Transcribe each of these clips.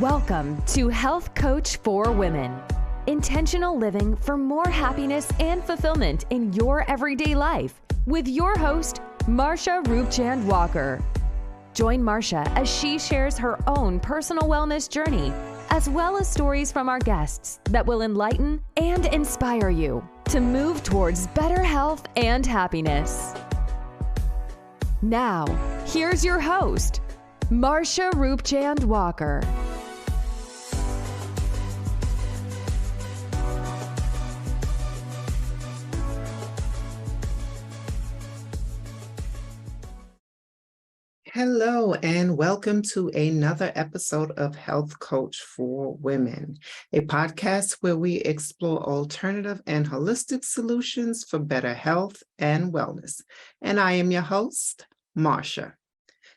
Welcome to Health Coach for Women. Intentional living for more happiness and fulfillment in your everyday life with your host, Marsha Roopchand-Walker. Join Marsha as she shares her own personal wellness journey, as well as stories from our guests that will enlighten and inspire you to move towards better health and happiness. Now, here's your host, Marsha Roopchand-Walker. Hello, and welcome to another episode of Health Coach for Women, a podcast where we explore alternative and holistic solutions for better health and wellness. And I am your host, Marsha.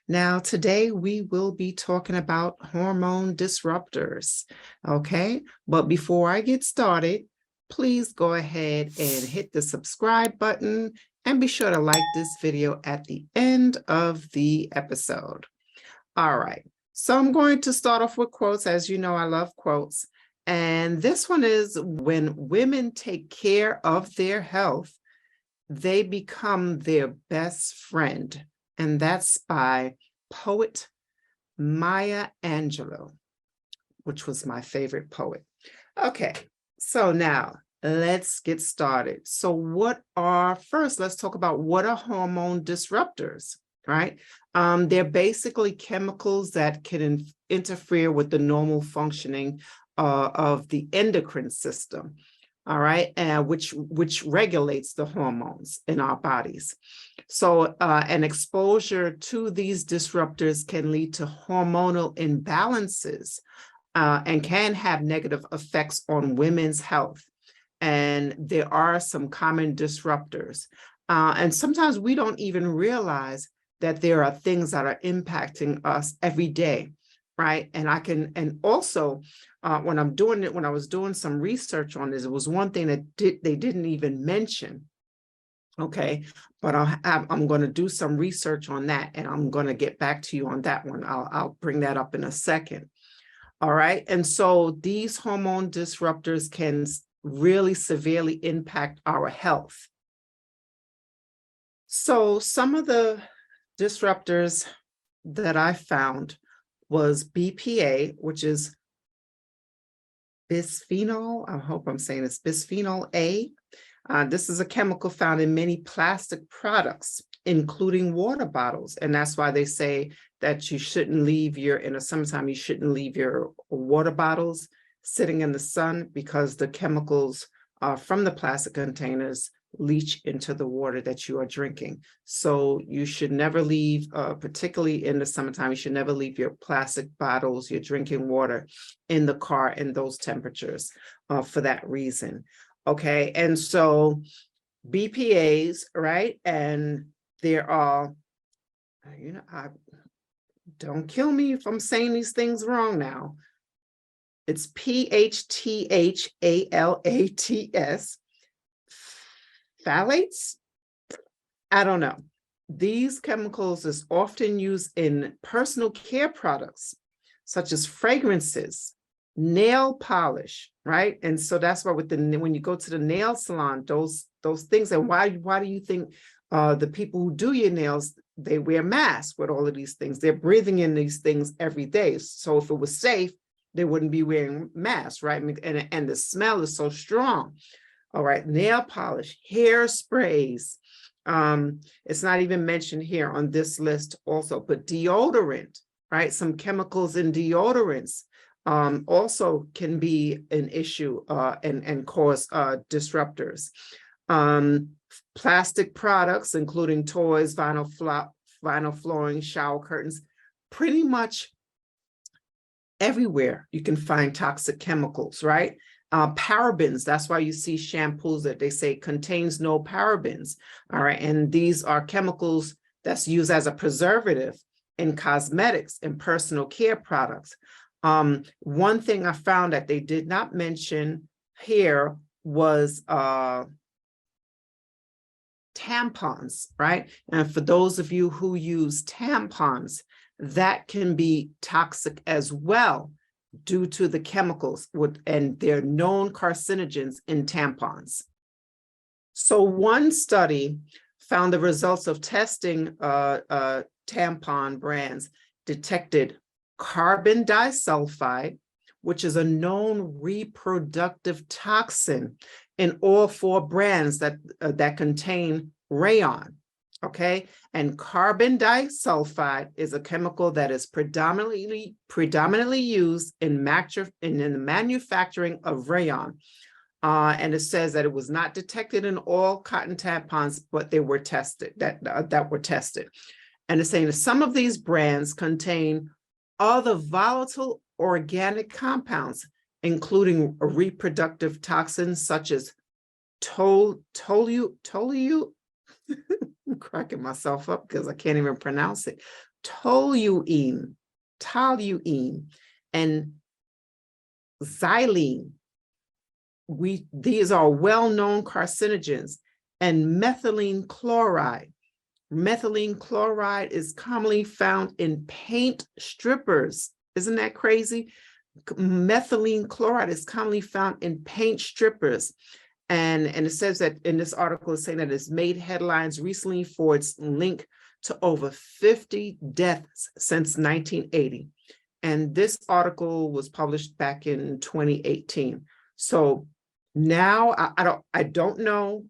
Now, today we will be talking about hormone disruptors, okay? But before I get started, please go ahead and hit the subscribe button and be sure to like this video at the end of the episode. All right, so I'm going to start off with quotes. As you know, I love quotes. And this one is, when women take care of their health, they become their best friend. And that's by poet Maya Angelou, which was my favorite poet. Okay, so now let's get started. So first, let's talk about what are hormone disruptors, right? They're basically chemicals that can interfere with the normal functioning of the endocrine system, all right, which regulates the hormones in our bodies. So an exposure to these disruptors can lead to hormonal imbalances and can have negative effects on women's health. And there are some common disruptors. And sometimes we don't even realize that there are things that are impacting us every day, right? And also when I was doing some research on this, it was one thing that they didn't even mention. Okay, but I'm going to do some research on that, and I'm going to get back to you on that one. I'll bring that up in a second. All right, and so these hormone disruptors can really severely impact our health. So some of the disruptors that I found was BPA, which is bisphenol. I hope I'm saying it's bisphenol A. This is a chemical found in many plastic products, including water bottles. And that's why they say that you shouldn't leave in the summertime, you shouldn't leave your water bottles sitting in the sun, because the chemicals from the plastic containers leach into the water that you are drinking. So you should never leave, particularly in the summertime, you should never leave your plastic bottles, your drinking water in the car in those temperatures for that reason. Okay, and so BPAs, right? And there are, don't kill me if I'm saying these things wrong now. It's PHTHALATS, phthalates? I don't know. These chemicals is often used in personal care products, such as fragrances, nail polish, right? And so that's why when you go to the nail salon, those things, and why do you think the people who do your nails, they wear masks with all of these things? They're breathing in these things every day. So if it was safe, they wouldn't be wearing masks, right? And the smell is so strong. All right, nail polish, hairsprays. It's not even mentioned here on this list also, but deodorant, right? Some chemicals in deodorants also can be an issue and cause disruptors. Plastic products, including toys, vinyl flooring, shower curtains, pretty much everywhere you can find toxic chemicals, right? Parabens, that's why you see shampoos that they say contains no parabens, all right? And these are chemicals that's used as a preservative in cosmetics and personal care products. One thing I found that they did not mention here was tampons, right? And for those of you who use tampons, that can be toxic as well due to the chemicals and their known carcinogens in tampons. So one study found the results of testing tampon brands detected carbon disulfide, which is a known reproductive toxin in all 4 brands that contain rayon. Okay, and carbon disulfide is a chemical that is predominantly used in the manufacturing of rayon. And it says that it was not detected in all cotton tampons, but they were tested, that were tested. And it's saying that some of these brands contain other volatile organic compounds, including reproductive toxins such as toluene. I'm cracking myself up because I can't even pronounce it. Toluene, and xylene. These are well-known carcinogens, and methylene chloride. Methylene chloride is commonly found in paint strippers. Isn't that crazy? Methylene chloride is commonly found in paint strippers. And it says that in this article, it's saying that it's made headlines recently for its link to over 50 deaths since 1980. And this article was published back in 2018. So now I don't know.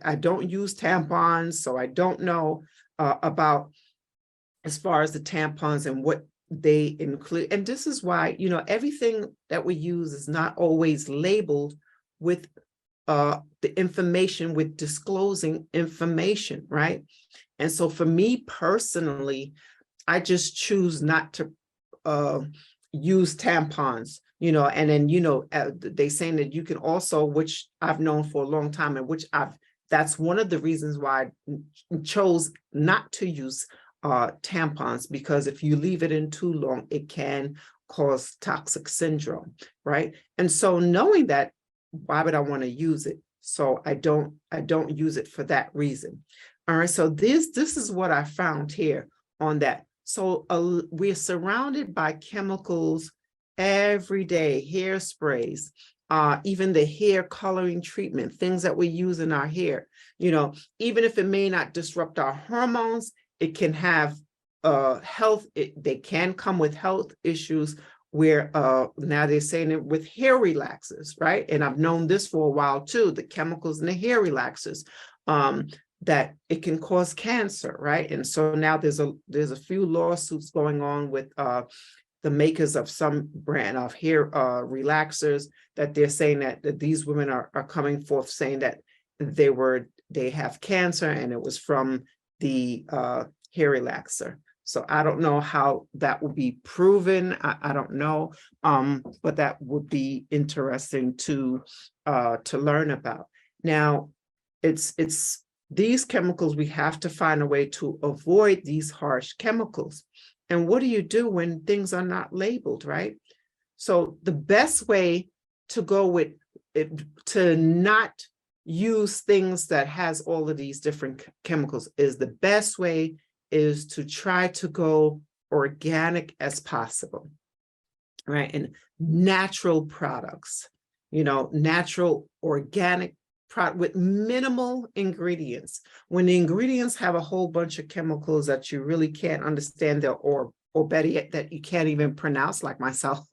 I don't use tampons, so I don't know about as far as the tampons and what they include. And this is why, everything that we use is not always labeled with the information, with disclosing information, right? And so for me personally, I just choose not to use tampons, and then, they saying that you can also, which I've known for a long time, and that's one of the reasons why I chose not to use tampons, because if you leave it in too long, it can cause toxic syndrome, right? And so knowing that, why would I want to use it? So I don't use it for that reason. All right, so this is what I found here on that. So we're surrounded by chemicals every day, hairsprays, even the hair coloring treatment, things that we use in our hair. Even if it may not disrupt our hormones, it can have they can come with health issues where now they're saying it with hair relaxers, right? And I've known this for a while too, the chemicals in the hair relaxers, that it can cause cancer, right? And so now there's a few lawsuits going on with the makers of some brand of hair relaxers, that they're saying that these women are coming forth saying that they have cancer and it was from the hair relaxer. So I don't know how that will be proven. I don't know, but that would be interesting to learn about. Now, it's these chemicals, we have to find a way to avoid these harsh chemicals. And what do you do when things are not labeled, right? So the best way to go with it, to not use things that has all of these different chemicals, is the best way is to try to go organic as possible, right? And natural products, natural organic product with minimal ingredients. When the ingredients have a whole bunch of chemicals that you really can't understand, or better yet, that you can't even pronounce, like myself,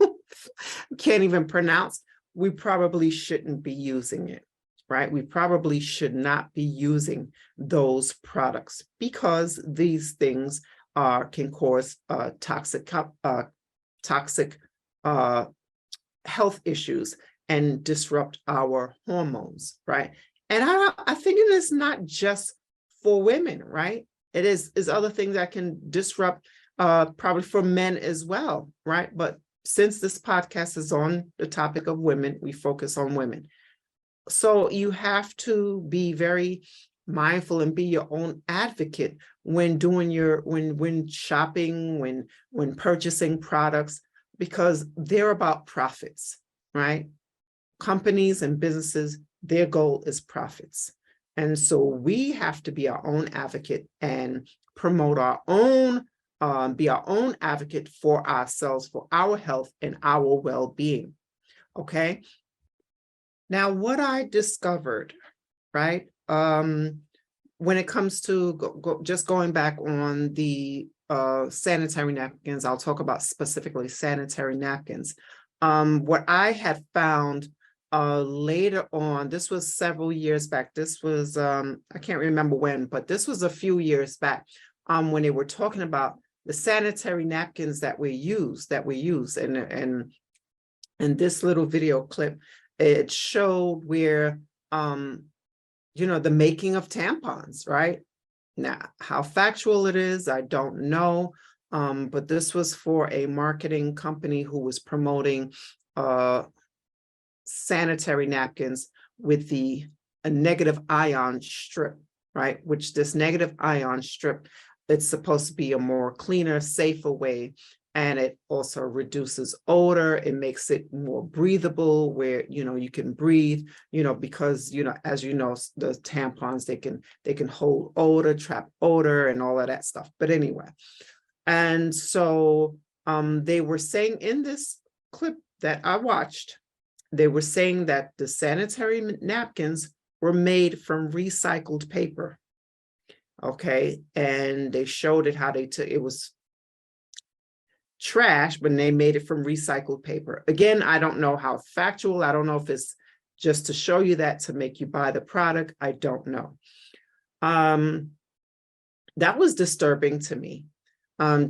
can't even pronounce, we probably shouldn't be using it, right? We probably should not be using those products, because these things can cause toxic health issues and disrupt our hormones, right? And I think it is not just for women, right? It is other things that can disrupt probably for men as well, right? But since this podcast is on the topic of women, we focus on women. So you have to be very mindful and be your own advocate when doing when shopping, when purchasing products, because they're about profits, right? Companies and businesses, their goal is profits. And so we have to be our own advocate and promote our own be our own advocate for ourselves, for our health and our well-being. Okay. Now, what I discovered, right, when it comes to just going back on the sanitary napkins, I'll talk about specifically sanitary napkins. What I had found later on, this was several years back. This was, I can't remember when, but this was a few years back when they were talking about the sanitary napkins that we use. And this little video clip, it showed where, the making of tampons, right? Now, how factual it is, I don't know. But this was for a marketing company who was promoting sanitary napkins with a negative ion strip, right? Which this negative ion strip, it's supposed to be a more cleaner, safer way. And it also reduces odor. It makes it more breathable where, you can breathe, because, as you know, the tampons, they can hold odor, trap odor and all of that stuff. But anyway, and so they were saying in this clip that I watched, they were saying that the sanitary napkins were made from recycled paper. Okay. And they showed it how it was trash, but they made it from recycled paper. Again, I don't know how factual. I don't know if it's just to show you that to make you buy the product. I don't know. That was disturbing to me.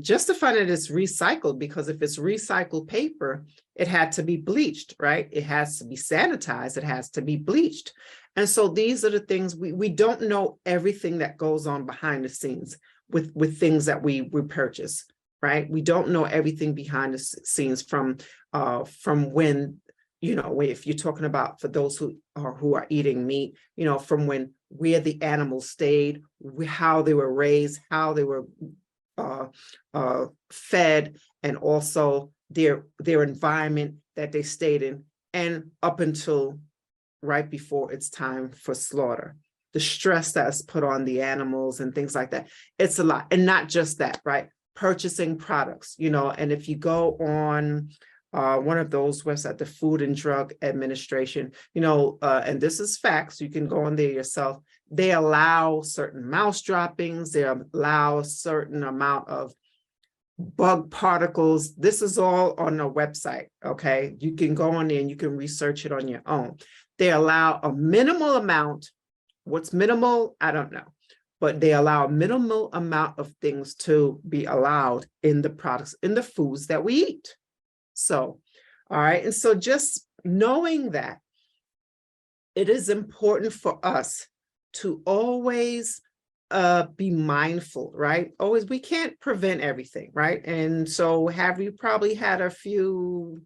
Just to find that it's recycled, because if it's recycled paper, it had to be bleached, right? It has to be sanitized. It has to be bleached. And so these are the things we don't know everything that goes on behind the scenes with things that we purchase. Right? We don't know everything behind the scenes from when, if you're talking about for those who are eating meat, from where the animals stayed, how they were raised, how they were fed, and also their environment that they stayed in, and up until right before it's time for slaughter. The stress that's put on the animals and things like that. It's a lot. And not just that, right? Purchasing products, and if you go on one of those websites, the Food and Drug Administration, and this is facts, you can go on there yourself. They allow certain mouse droppings, they allow a certain amount of bug particles. This is all on a website, okay? You can go on there and you can research it on your own. They allow a minimal amount. What's minimal? I don't know. But they allow a minimal amount of things to be allowed in the products, in the foods that we eat. So, all right. And so just knowing that, it is important for us to always be mindful, right? Always, we can't prevent everything, right? And so have you probably had a few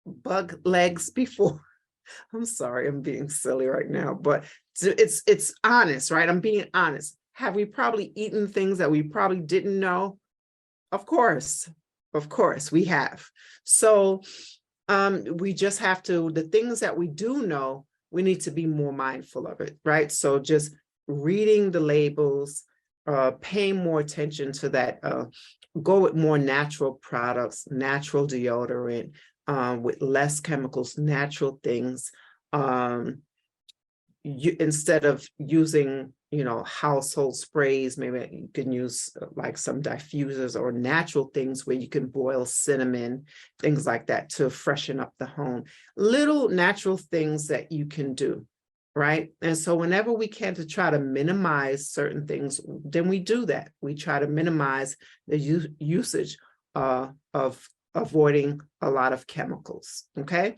bug legs before? I'm sorry, I'm being silly right now, but it's honest, right? I'm being honest. Have we probably eaten things that we probably didn't know? Of course we have. So we just have to, the things that we do know, we need to be more mindful of it, right? So just reading the labels, paying more attention to that, go with more natural products, natural deodorant, with less chemicals, natural things. Instead of using, household sprays, maybe you can use like some diffusers or natural things where you can boil cinnamon, things like that to freshen up the home. Little natural things that you can do, right? And so whenever we can to try to minimize certain things, then we do that. We try to minimize the usage of avoiding a lot of chemicals, okay?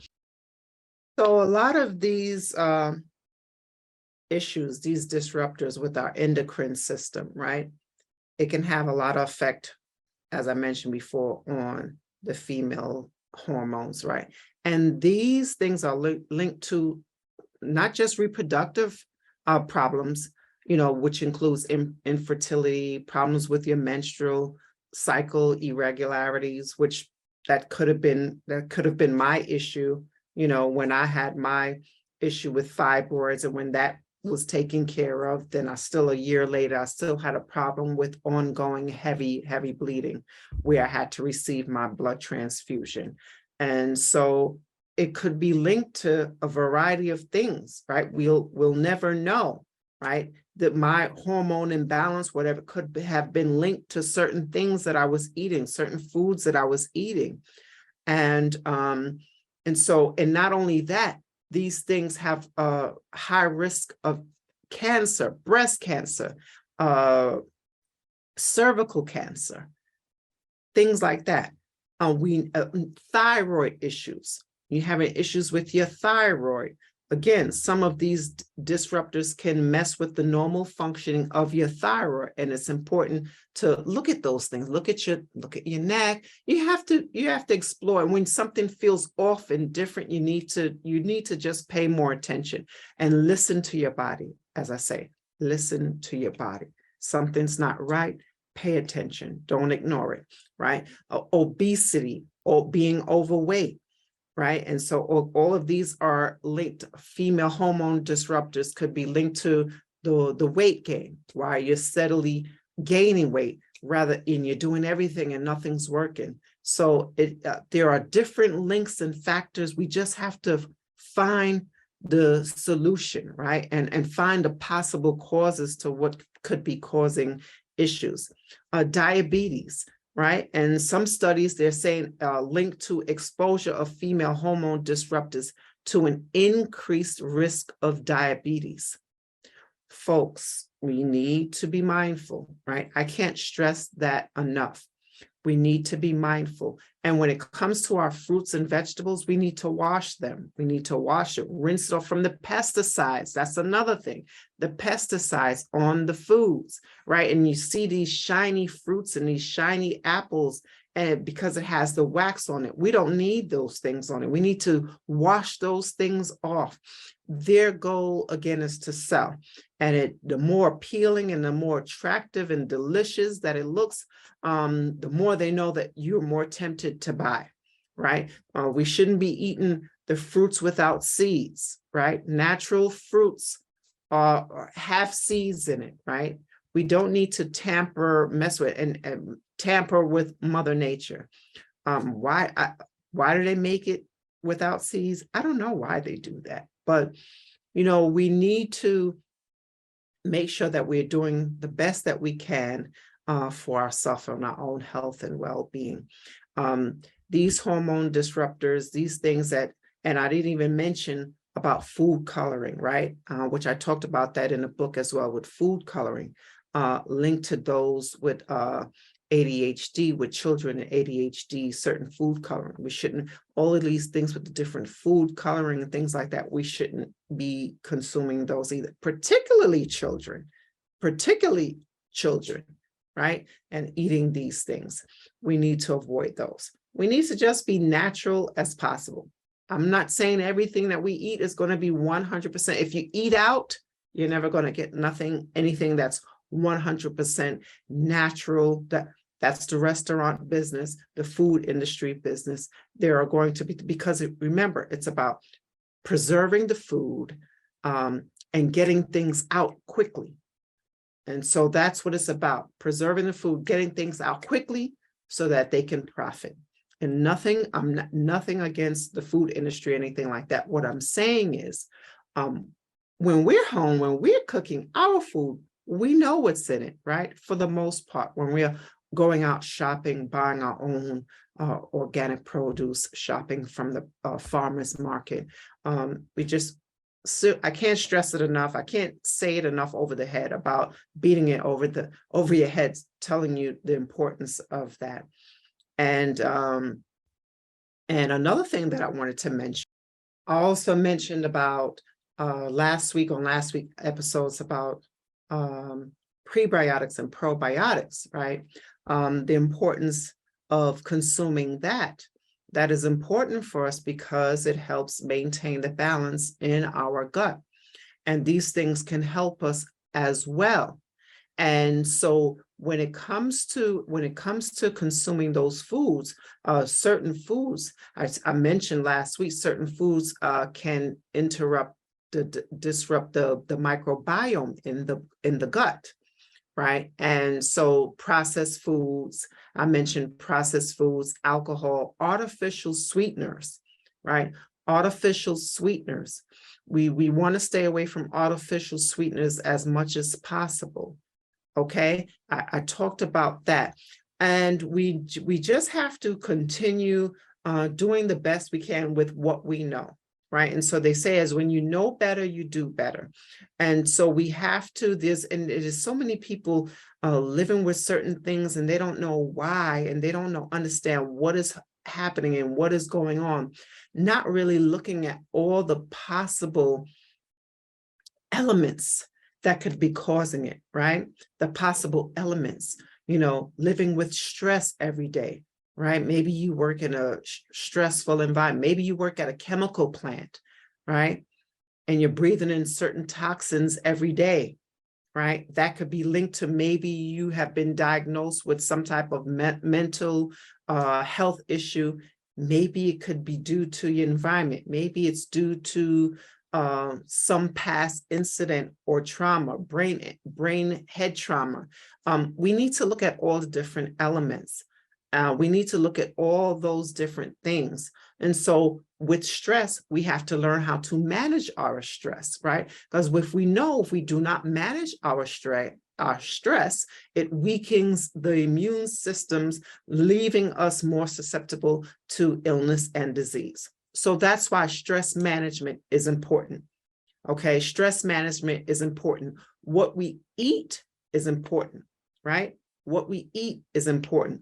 So a lot of these issues, these disruptors with our endocrine system, right? It can have a lot of effect, as I mentioned before, on the female hormones, right? And these things are linked to not just reproductive problems, which includes infertility, problems with your menstrual cycle irregularities, which that could have been my issue, when I had my issue with fibroids, and when that was taken care of. Then a year later, I still had a problem with ongoing heavy bleeding, where I had to receive my blood transfusion. And so it could be linked to a variety of things, right? We'll never know, right? That my hormone imbalance, whatever, could have been linked to certain things that I was eating, certain foods that I was eating. And not only that, these things have a high risk of cancer, breast cancer, cervical cancer, things like that. Thyroid issues. You having issues with your thyroid. Again, some of these disruptors can mess with the normal functioning of your thyroid, and it's important to look at those things. Look at your neck. You have to explore. And when something feels off and different, you need to just pay more attention and listen to your body. As I say, listen to your body. Something's not right. Pay attention. Don't ignore it. Right? Obesity or being overweight. Right. And so all of these are linked. Female hormone disruptors could be linked to the weight gain, while you're steadily gaining weight, and you're doing everything and nothing's working. So there are different links and factors. We just have to find the solution, right? And find the possible causes to what could be causing issues. Diabetes. Right. And some studies, they're saying linked to exposure of female hormone disruptors to an increased risk of diabetes. Folks, we need to be mindful, right? I can't stress that enough. We need to be mindful. And when it comes to our fruits and vegetables, we need to wash them. We need to wash it, rinse it off from the pesticides. That's another thing. The pesticides on the foods, right? And you see these shiny fruits and these shiny apples, and because it has the wax on it, we don't need those things on it. We need to wash those things off. Their goal, again, is to sell. And the more appealing and the more attractive and delicious that it looks, the more they know that you're more tempted to buy, right? We shouldn't be eating the fruits without seeds, right? Natural fruits have seeds in it, right? We don't need to mess with and tamper with Mother Nature. Why do they make it without seeds? I don't know why they do that, but we need to make sure that we're doing the best that we can for ourselves and our own health and well-being. These hormone disruptors, these things and I didn't even mention about food coloring, right? Which I talked about that in the book as well, with food coloring, linked to those with ADHD, with children and ADHD, certain food coloring. We shouldn't, all of these things with the different food coloring and things like that, we shouldn't be consuming those either, particularly children, right? And eating these things. We need to avoid those. We need to just be natural as possible. I'm not saying everything that we eat is going to be 100%. If you eat out, you're never going to get anything that's 100% natural. That's the restaurant business, the food industry business. There are going to be, because remember, it's about preserving the food and getting things out quickly. And so that's what it's about, preserving the food, getting things out quickly so that they can profit. And nothing against the food industry or anything like that. What I'm saying is, when we're home, when we're cooking our food, we know what's in it, right? For the most part, when we're going out shopping, buying our own organic produce, shopping from the farmer's market, I can't stress it enough. I can't say it enough over the head about beating it over your head, telling you the importance of that. And another thing that I wanted to mention, I also mentioned about last week episodes about prebiotics and probiotics, right? The importance of consuming that. That is important for us because it helps maintain the balance in our gut. And these things can help us as well. And so when it comes to consuming those foods, certain foods, I mentioned last week, certain foods can interrupt disrupt the microbiome in the gut, right? And so processed foods, I mentioned processed foods, alcohol, artificial sweeteners, right? Artificial sweeteners. We want to stay away from artificial sweeteners as much as possible. Okay, I talked about that. And we just have to continue doing the best we can with what we know, right? And so they say, as when you know better, you do better. And so we have to, and it is so many people living with certain things, and they don't know why, and they don't understand what is happening and what is going on, not really looking at all the possible elements that could be causing it, right? The possible elements, living with stress every day, right? Maybe you work in a stressful environment. Maybe you work at a chemical plant, right? And you're breathing in certain toxins every day, right? That could be linked to maybe you have been diagnosed with some type of mental health issue. Maybe it could be due to your environment. Maybe it's due to some past incident or trauma, brain head trauma. We need to look at all the different elements. We need to look at all those different things. And so with stress, we have to learn how to manage our stress, right? Because if we do not manage our stress, it weakens the immune systems, leaving us more susceptible to illness and disease. So that's why stress management is important. Okay, stress management is important. What we eat is important, right? What we eat is important.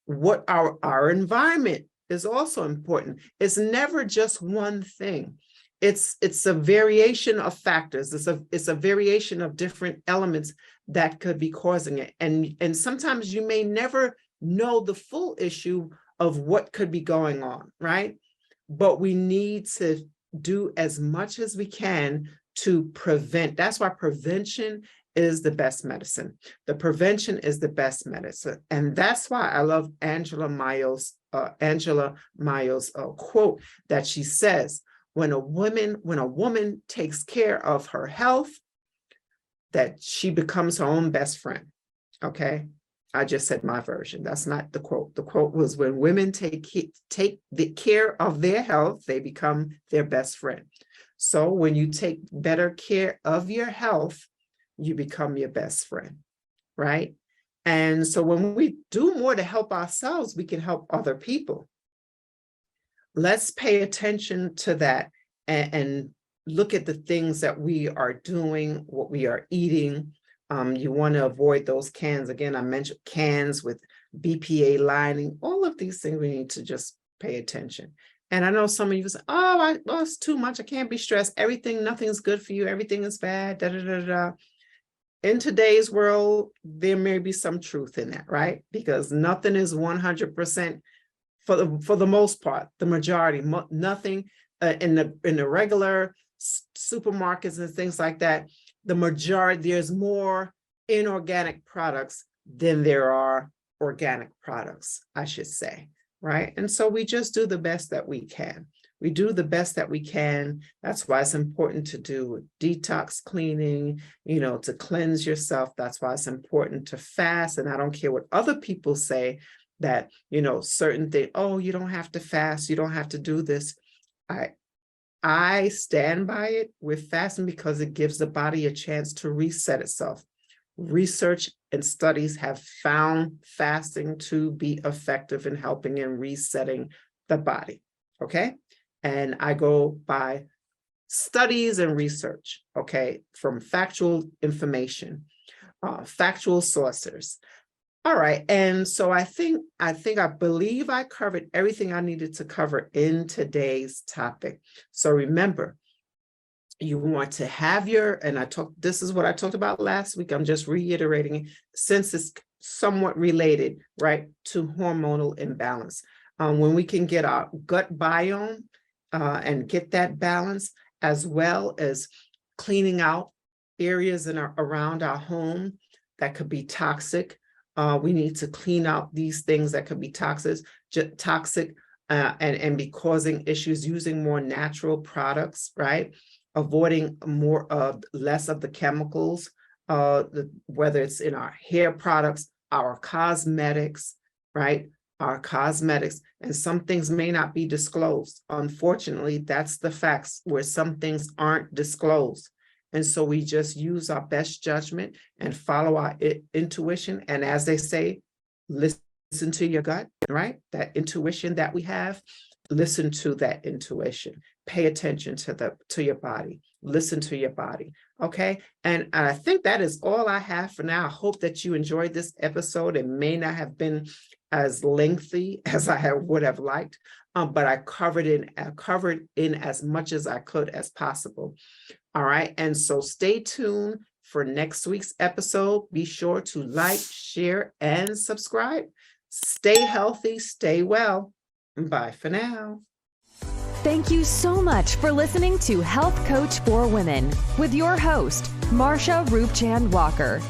What our environment is also important. It's never just one thing. It's a variation of factors. It's a variation of different elements that could be causing it. And sometimes you may never know the full issue of what could be going on, right? But we need to do as much as we can to prevent. That's why prevention is the best medicine. The prevention is the best medicine. And that's why I love Angela Mayo's quote that she says, when a woman takes care of her health, that she becomes her own best friend. Okay. I just said my version. That's not the quote. The quote was, when women take the care of their health, they become their best friend. So when you take better care of your health, you become your best friend, right? And so when we do more to help ourselves, we can help other people. Let's pay attention to that and look at the things that we are doing, what we are eating. You want to avoid those cans. Again, I mentioned cans with BPA lining. All of these things we need to just pay attention. And I know some of you say, oh, it's too much. I can't be stressed. Nothing's good for you. Everything is bad. Da, da, da, da. In today's world, there may be some truth in that, right? Because nothing is 100% for the most part, the majority, nothing in the regular supermarkets and things like that. The majority, there's more inorganic products than there are organic products, I should say, right? And so we just do the best that we can. We do the best that we can. That's why it's important to do detox cleaning, to cleanse yourself. That's why it's important to fast. And I don't care what other people say that, certain things, oh, you don't have to fast, you don't have to do this. I stand by it with fasting because it gives the body a chance to reset itself. Research and studies have found fasting to be effective in helping and resetting the body. Okay. And I go by studies and research, okay, from factual information, factual sources. All right. And so I believe I covered everything I needed to cover in today's topic. So remember, you want to have this is what I talked about last week. I'm just reiterating it since it's somewhat related, right, to hormonal imbalance. When we can get our gut biome and get that balance, as well as cleaning out areas around our home that could be toxic. We need to clean out these things that could be toxic and be causing issues, using more natural products, right? avoiding less of the chemicals, whether it's in our hair products, our cosmetics, right? Our cosmetics, and some things may not be disclosed. Unfortunately, that's the facts, where some things aren't disclosed. And so we just use our best judgment and follow our intuition. And as they say, listen to your gut, right? That intuition that we have, listen to that intuition. Pay attention to your body. Listen to your body. Okay. And I think that is all I have for now. I hope that you enjoyed this episode. It may not have been as lengthy as would have liked, but I covered in as much as I could as possible. All right. And so stay tuned for next week's episode. Be sure to like, share, and subscribe. Stay healthy, stay well. Bye for now. Thank you so much for listening to Health Coach for Women with your host, Marsha Roopchand-Walker.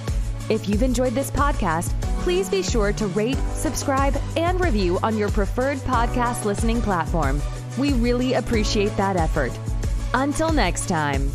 If you've enjoyed this podcast, please be sure to rate, subscribe, and review on your preferred podcast listening platform. We really appreciate that effort. Until next time.